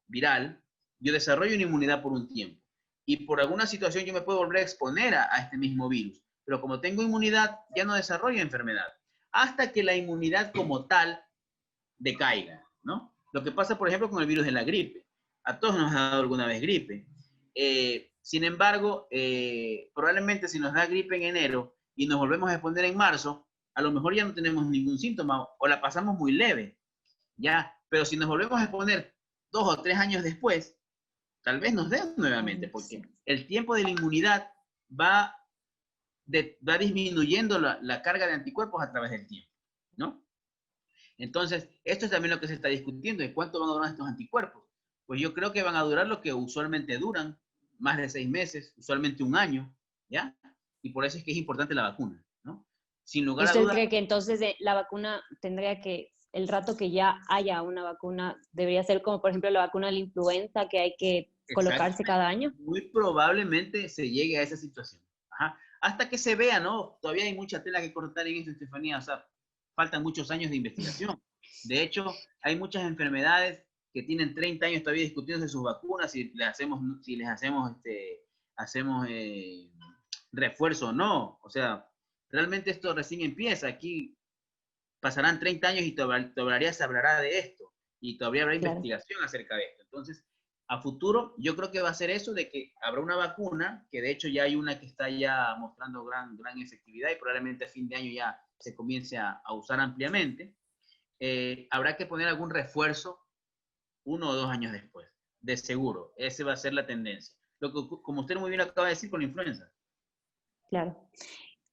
viral, yo desarrollo una inmunidad por un tiempo y por alguna situación yo me puedo volver a exponer a este mismo virus, pero como tengo inmunidad ya no desarrollo enfermedad hasta que la inmunidad como tal decaiga, ¿no? Lo que pasa, por ejemplo, con el virus de la gripe. A todos nos ha dado alguna vez gripe. Sin embargo, probablemente si nos da gripe en enero y nos volvemos a exponer en marzo, a lo mejor ya no tenemos ningún síntoma o la pasamos muy leve, ¿ya? Pero si nos volvemos a exponer 2 o 3 años después, tal vez nos dé nuevamente, porque el tiempo de la inmunidad va disminuyendo la carga de anticuerpos a través del tiempo, ¿no? Entonces, esto es también lo que se está discutiendo, de cuánto van a durar estos anticuerpos. Pues yo creo que van a durar lo que usualmente duran, más de 6 meses, usualmente un año, ¿ya? Y por eso es que es importante la vacuna, ¿no? sin ¿Y lugar a usted dudas. cree que entonces la vacuna tendría que, el rato que ya haya una vacuna, debería ser como por ejemplo la vacuna de la influenza que hay que colocarse Exactamente. cada año? Muy probablemente se llegue a esa situación. Ajá. Hasta que se vea, ¿no? Todavía hay mucha tela que cortar en esto, Estefanía. O sea, faltan muchos años de investigación. De hecho, hay muchas enfermedades que tienen 30 años todavía discutiéndose sus vacunas, si les hacemos refuerzo o no. O sea, realmente esto recién empieza. Aquí pasarán 30 años y todavía se hablará de esto. Y todavía habrá Claro. investigación acerca de esto. Entonces, a futuro, yo creo que va a ser eso de que habrá una vacuna, que de hecho ya hay una que está ya mostrando gran efectividad y probablemente a fin de año ya se comience a usar ampliamente. Habrá que poner algún refuerzo 1 o 2 años después, de seguro. Esa va a ser la tendencia. Como usted muy bien acaba de decir con la influenza. Claro.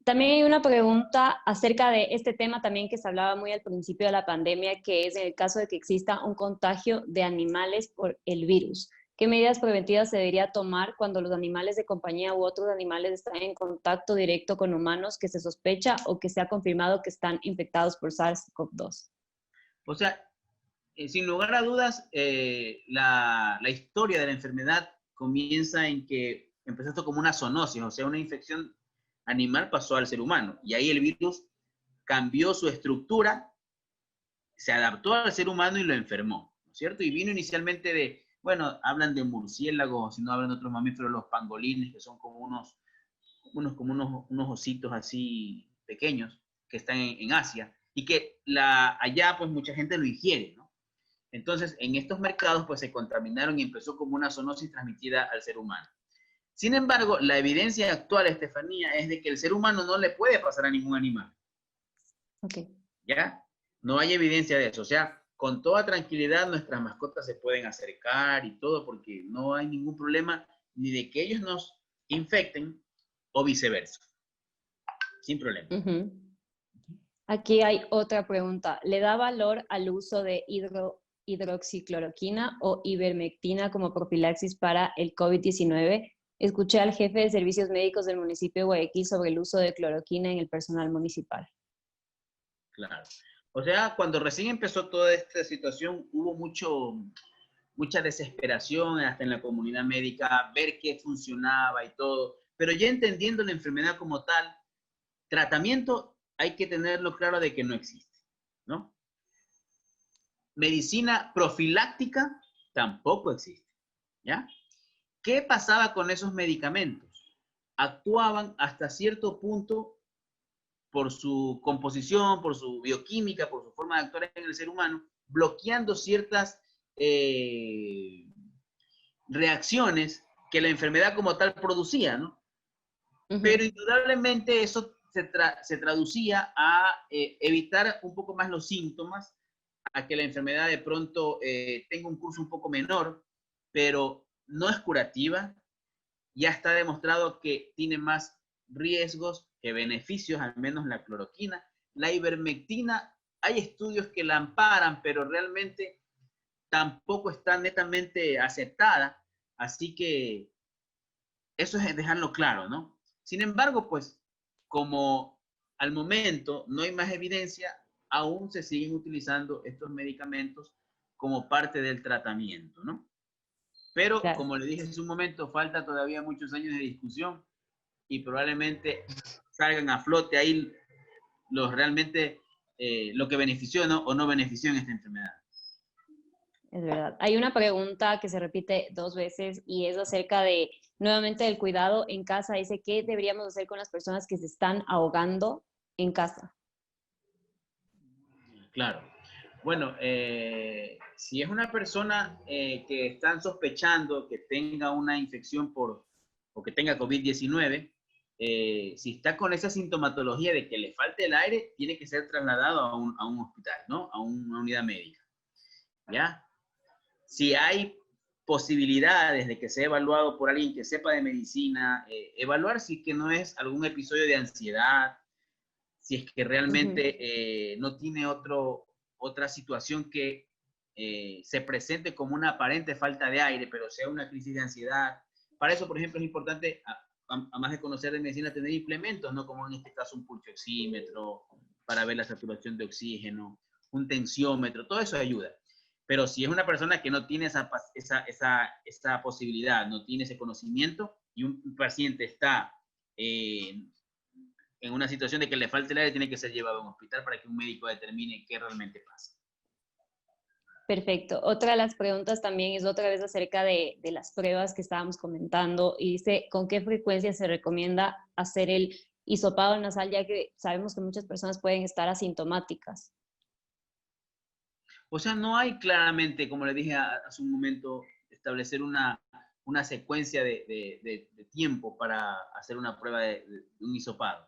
También hay una pregunta acerca de este tema también que se hablaba muy al principio de la pandemia, que es en el caso de que exista un contagio de animales por el virus. ¿Qué medidas preventivas se debería tomar cuando los animales de compañía u otros animales están en contacto directo con humanos que se sospecha o que se ha confirmado que están infectados por SARS-CoV-2? O sea, sin lugar a dudas, la historia de la enfermedad comienza en que empezó esto como una zoonosis, o sea, una infección animal pasó al ser humano. Y ahí el virus cambió su estructura, se adaptó al ser humano y lo enfermó, ¿no es cierto? Y vino inicialmente bueno, hablan de murciélagos, si no hablan de otros mamíferos, los pangolines, que son como unos ositos así pequeños que están en Asia, y que allá pues mucha gente lo ingiere, ¿no? Entonces, en estos mercados pues se contaminaron y empezó como una zoonosis transmitida al ser humano. Sin embargo, la evidencia actual, Estefanía, es de que el ser humano no le puede pasar a ningún animal. Ok. ¿Ya? No hay evidencia de eso. O sea, con toda tranquilidad nuestras mascotas se pueden acercar y todo porque no hay ningún problema ni de que ellos nos infecten o viceversa. Sin problema. Uh-huh. Aquí hay otra pregunta. ¿Le da valor al uso de hidroxicloroquina o ivermectina como profilaxis para el COVID-19? Escuché al jefe de servicios médicos del municipio de Guayaquil sobre el uso de cloroquina en el personal municipal. Claro. O sea, cuando recién empezó toda esta situación, hubo mucha desesperación hasta en la comunidad médica, ver qué funcionaba y todo. Pero ya entendiendo la enfermedad como tal, tratamiento hay que tenerlo claro de que no existe, ¿no? Medicina profiláctica tampoco existe, ¿ya? ¿Qué pasaba con esos medicamentos? Actuaban hasta cierto punto por su composición, por su bioquímica, por su forma de actuar en el ser humano, bloqueando ciertas reacciones que la enfermedad como tal producía, ¿no? Pero indudablemente eso se traducía a evitar un poco más los síntomas, a que la enfermedad de pronto tenga un curso un poco menor, pero no es curativa. Ya está demostrado que tiene más riesgos que beneficios, al menos la cloroquina. La ivermectina, hay estudios que la amparan, pero realmente tampoco está netamente aceptada, así que eso es dejarlo claro, ¿no? Sin embargo, pues, como al momento no hay más evidencia, aún se siguen utilizando estos medicamentos como parte del tratamiento, ¿no? Pero, Claro. como le dije hace un momento, falta todavía muchos años de discusión y probablemente salgan a flote ahí realmente lo que benefició o no benefició en esta enfermedad. Es verdad. Hay una pregunta que se repite 2 veces y es acerca de, nuevamente, del cuidado en casa. Dice, ¿qué deberíamos hacer con las personas que se están ahogando en casa? Claro. Bueno, si es una persona que están sospechando que tenga una infección o que tenga COVID-19, si está con esa sintomatología de que le falte el aire, tiene que ser trasladado a un hospital, ¿no? A una unidad médica, ¿ya? Si hay posibilidades de que sea evaluado por alguien que sepa de medicina, evaluar si que no es algún episodio de ansiedad, si es que realmente no tiene otra situación que se presente como una aparente falta de aire, pero sea una crisis de ansiedad. Para eso, por ejemplo, es importante más de conocer de medicina, tener implementos, ¿no? Como en este caso un pulsioxímetro para ver la saturación de oxígeno, un tensiómetro, todo eso ayuda. Pero si es una persona que no tiene esa posibilidad, no tiene ese conocimiento, y un paciente está en una situación de que le falta el aire, tiene que ser llevado a un hospital para que un médico determine qué realmente pasa. Perfecto. Otra de las preguntas también es otra vez acerca de las pruebas que estábamos comentando y dice, ¿con qué frecuencia se recomienda hacer el hisopado nasal, ya que sabemos que muchas personas pueden estar asintomáticas? O sea, no hay claramente, como le dije hace un momento, establecer una secuencia de tiempo para hacer una prueba de un hisopado.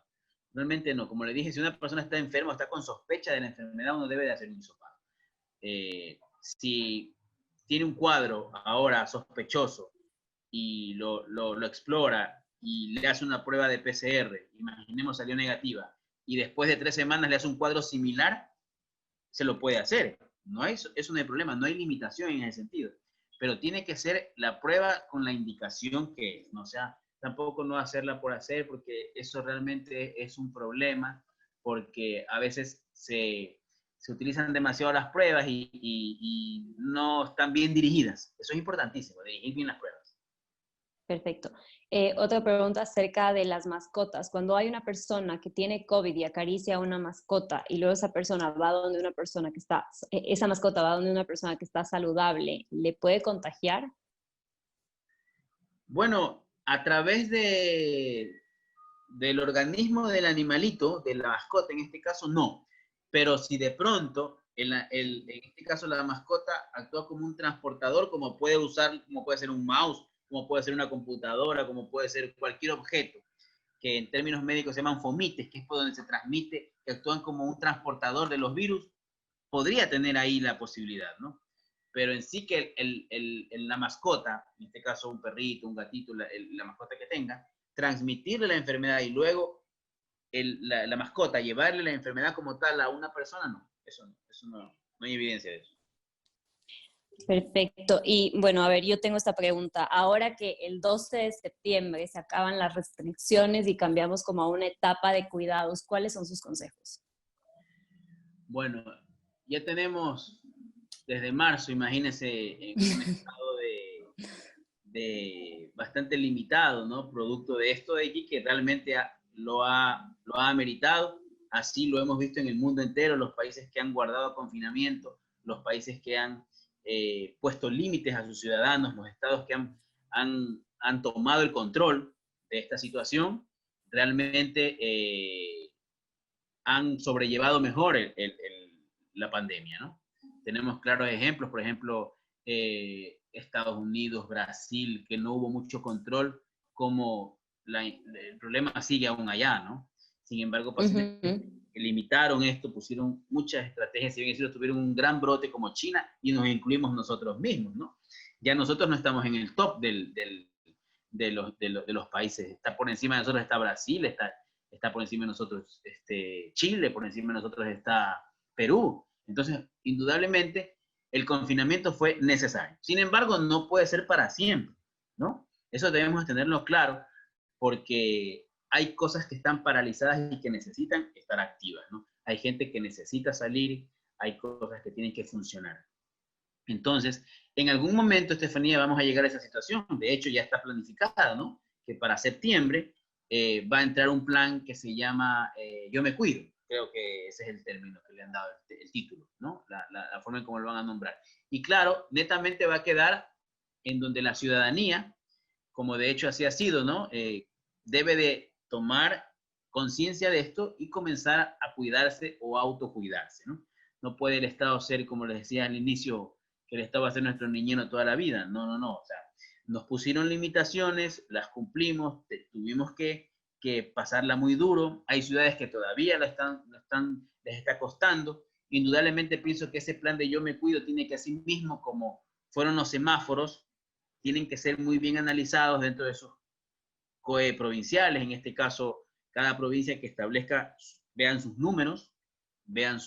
Realmente no. Como le dije, si una persona está enferma o está con sospecha de la enfermedad, uno debe de hacer un hisopado. Si tiene un cuadro ahora sospechoso y lo explora y le hace una prueba de PCR, imaginemos salió negativa, y después de 3 semanas le hace un cuadro similar, se lo puede hacer. No hay, eso no hay problema, no hay limitación en ese sentido. Pero tiene que ser la prueba con la indicación que es, ¿no? O sea, tampoco no hacerla por hacer, porque eso realmente es un problema, porque a veces se utilizan demasiado las pruebas y no están bien dirigidas. Eso es importantísimo, dirigir bien las pruebas. Perfecto. Otra pregunta acerca de las mascotas. Cuando hay una persona que tiene COVID y acaricia a una mascota y luego esa persona va donde una persona que está, esa mascota va donde una persona que está saludable, ¿le puede contagiar? Bueno, a través del organismo del animalito, de la mascota en este caso, no. Pero si de pronto, en este caso la mascota actúa como un transportador, como puede ser un mouse, como puede ser una computadora, como puede ser cualquier objeto, que en términos médicos se llaman fomites, que es por donde se transmite, que actúan como un transportador de los virus, podría tener ahí la posibilidad, ¿no? Pero en sí que la mascota, en este caso un perrito, un gatito, la mascota que tenga, transmitirle la enfermedad y luego la mascota llevarle la enfermedad como tal a una persona, no. Eso no hay evidencia de eso. Perfecto. Y bueno, a ver, yo tengo esta pregunta. Ahora que el 12 de septiembre se acaban las restricciones y cambiamos como a una etapa de cuidados, ¿cuáles son sus consejos? Bueno, ya tenemos desde marzo, imagínense, en un estado de bastante limitado, ¿no? Producto de esto de aquí que realmente lo ha ameritado. Así lo hemos visto en el mundo entero, los países que han guardado confinamiento, los países que han puesto límites a sus ciudadanos, los estados que han tomado el control de esta situación, realmente han sobrellevado mejor la pandemia, ¿no? Tenemos claros ejemplos, por ejemplo, Estados Unidos, Brasil, que no hubo mucho control, como el problema sigue aún allá, ¿no? Sin embargo, países que limitaron esto, pusieron muchas estrategias, si bien es cierto, tuvieron un gran brote como China y nos incluimos nosotros mismos, ¿no? Ya nosotros no estamos en el top de los países, está por encima de nosotros, está Brasil, está por encima de nosotros Chile, por encima de nosotros está Perú. Entonces, indudablemente, el confinamiento fue necesario. Sin embargo, no puede ser para siempre, ¿no? Eso debemos tenerlo claro, porque hay cosas que están paralizadas y que necesitan estar activas, ¿no? Hay gente que necesita salir, hay cosas que tienen que funcionar. Entonces, en algún momento, Estefanía, vamos a llegar a esa situación. De hecho, ya está planificada, ¿no? Que para septiembre va a entrar un plan que se llama Yo me cuido. Creo que ese es el término que le han dado el título, ¿no? La forma en cómo lo van a nombrar. Y claro, netamente va a quedar en donde la ciudadanía, como de hecho así ha sido, ¿no? Debe de tomar conciencia de esto y comenzar a cuidarse o autocuidarse, ¿no? No puede el Estado ser, como les decía al inicio, que el Estado va a ser nuestro niñero toda la vida. No, no, no. O sea, nos pusieron limitaciones, las cumplimos, tuvimos que pasarla muy duro. Hay ciudades que todavía les está costando. Indudablemente pienso que ese plan de yo me cuido tiene que, así mismo como fueron los semáforos, tienen que ser muy bien analizados dentro de esos COE provinciales. En este caso, cada provincia que establezca, vean sus números, vean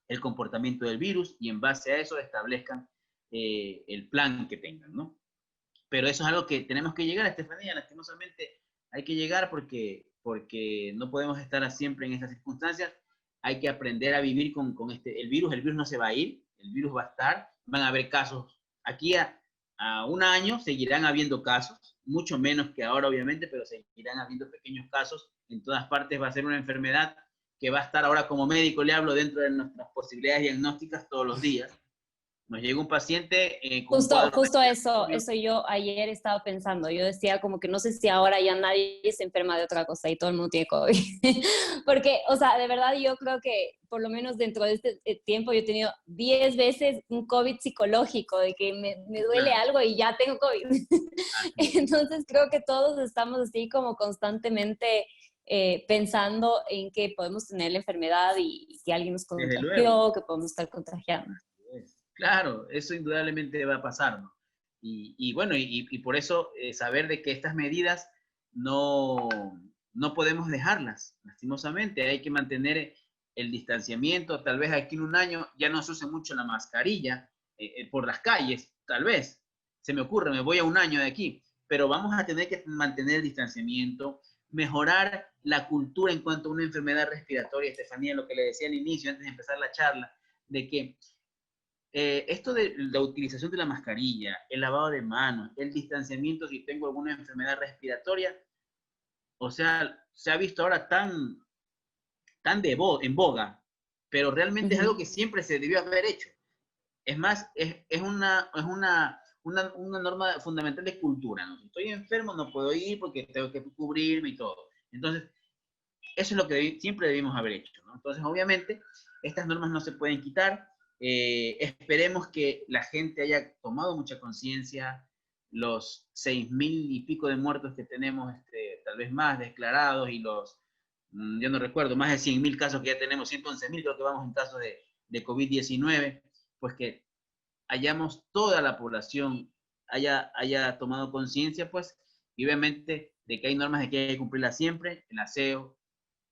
el comportamiento del virus y en base a eso establezcan el plan que tengan, ¿no? Pero eso es algo que tenemos que llegar, Estefanía, lastimosamente hay que llegar porque no podemos estar siempre en estas circunstancias. Hay que aprender a vivir con el virus no se va a ir, el virus va a estar, van a haber casos. Aquí a un año seguirán habiendo casos, mucho menos que ahora obviamente, pero seguirán habiendo pequeños casos. En todas partes va a ser una enfermedad que va a estar ahora, como médico le hablo, dentro de nuestras posibilidades diagnósticas todos los días. Nos llega un paciente con un cuadro Justo eso respiratorio. yo ayer estaba pensando. Yo decía como que no sé si ahora ya nadie se enferma de otra cosa y todo el mundo tiene COVID. Porque, o sea, de verdad yo creo que por lo menos dentro de este tiempo yo he tenido 10 veces un COVID psicológico, de que me duele Claro, algo y ya tengo COVID. así es. Entonces creo que todos estamos así como constantemente pensando en que podemos tener la enfermedad y que alguien nos Desde luego. contagió, que podemos estar contagiando. Claro, eso indudablemente va a pasar, ¿no? Y bueno, y por eso saber de que estas medidas no, no podemos dejarlas, lastimosamente. Hay que mantener el distanciamiento. Tal vez aquí en un año ya no se use mucho la mascarilla por las calles, tal vez. Se me ocurre, me voy a un año de aquí. Pero vamos a tener que mantener el distanciamiento, mejorar la cultura en cuanto a una enfermedad respiratoria. Estefanía, lo que le decía al inicio, antes de empezar la charla, de que esto de la utilización de la mascarilla, el lavado de manos, el distanciamiento si tengo alguna enfermedad respiratoria, o sea, se ha visto ahora tan en boga, pero realmente es algo que siempre se debió haber hecho. Es más, es una norma fundamental de cultura, ¿no? Si estoy enfermo no puedo ir porque tengo que cubrirme y todo. Entonces, eso es lo que siempre debimos haber hecho, ¿no? Entonces, obviamente, estas normas no se pueden quitar. Esperemos que la gente haya tomado mucha conciencia. Los 6.000 y pico de muertos que tenemos, tal vez más declarados, y yo no recuerdo, más de 100.000 casos que ya tenemos, 111.000 creo que vamos en casos de COVID-19, pues que hayamos toda la población haya tomado conciencia, pues, y obviamente de que hay normas de que hay que cumplirlas siempre, el aseo,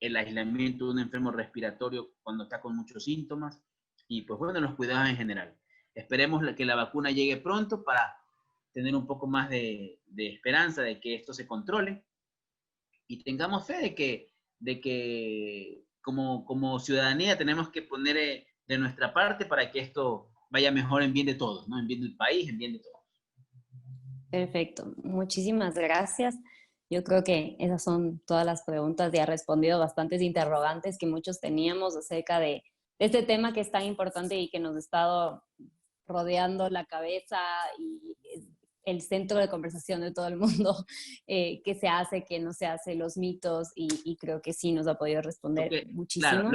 el aislamiento de un enfermo respiratorio cuando está con muchos síntomas y pues bueno, los cuidados en general. Esperemos que la vacuna llegue pronto para tener un poco más de esperanza de que esto se controle y tengamos fe de que como ciudadanía tenemos que poner de nuestra parte para que esto vaya mejor en bien de todos, ¿no? En bien del país, en bien de todos. Perfecto, muchísimas gracias. Yo creo que esas son todas las preguntas y ha respondido bastantes interrogantes que muchos teníamos acerca de este tema que es tan importante y que nos ha estado rodeando la cabeza y el centro de conversación de todo el mundo, qué se hace, qué no se hace, los mitos, y creo que sí nos ha podido responder Claro, muchísimo.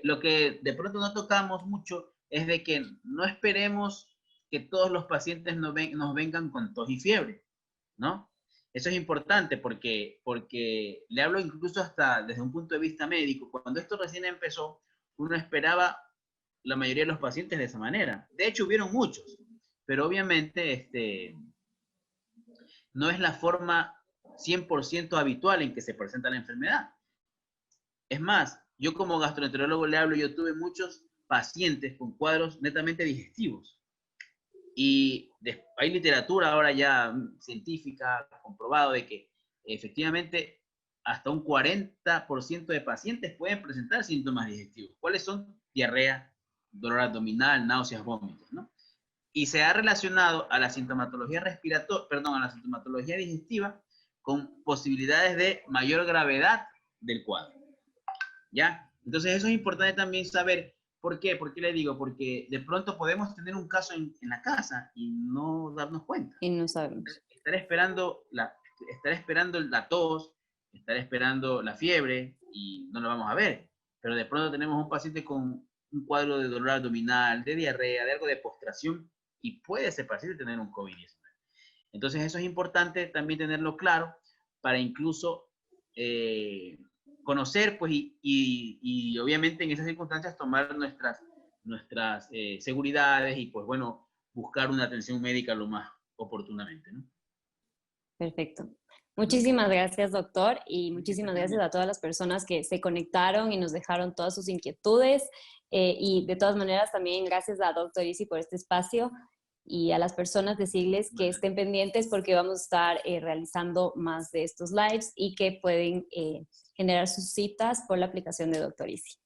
lo que de pronto no tocamos mucho es de que no esperemos que todos los pacientes nos vengan con tos y fiebre, ¿no? Eso es importante porque le hablo incluso hasta desde un punto de vista médico. Cuando esto recién empezó, uno esperaba la mayoría de los pacientes de esa manera. De hecho, hubieron muchos, pero obviamente no es la forma 100% habitual en que se presenta la enfermedad. Es más, yo como gastroenterólogo le hablo, yo tuve muchos pacientes con cuadros netamente digestivos. Y hay literatura ahora ya científica comprobado de que efectivamente hasta un 40% de pacientes pueden presentar síntomas digestivos. ¿Cuáles son? Diarrea, dolor abdominal, náuseas, vómitos, ¿no? Y se ha relacionado a la sintomatología a la sintomatología digestiva con posibilidades de mayor gravedad del cuadro. ¿Ya? Entonces eso es importante también saber. ¿Por qué? ¿Por qué le digo? Porque de pronto podemos tener un caso en la casa y no darnos cuenta. Y no sabemos. Estar esperando la tos, estar esperando la fiebre y no lo vamos a ver. Pero de pronto tenemos un paciente con un cuadro de dolor abdominal, de diarrea, de algo de postración y puede ese paciente tener un COVID-19. Entonces eso es importante también tenerlo claro para incluso conocer, pues, y obviamente en esas circunstancias tomar nuestras seguridades y, pues, bueno, buscar una atención médica lo más oportunamente, ¿no? Perfecto. Muchísimas gracias, doctor, y muchísimas gracias a todas las personas que se conectaron y nos dejaron todas sus inquietudes. Y de todas maneras, también gracias a doctor Isi por este espacio. Y a las personas decirles que estén pendientes porque vamos a estar realizando más de estos lives y que pueden generar sus citas por la aplicación de Doctor Easy.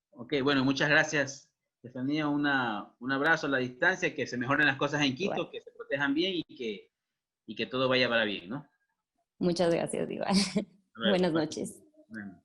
Ok, bueno, muchas gracias, Estefanía. Un abrazo a la distancia, que se mejoren las cosas en Quito, igual, que se protejan bien y que todo vaya para bien, ¿no? Muchas gracias, igual. Buenas noches. Bueno.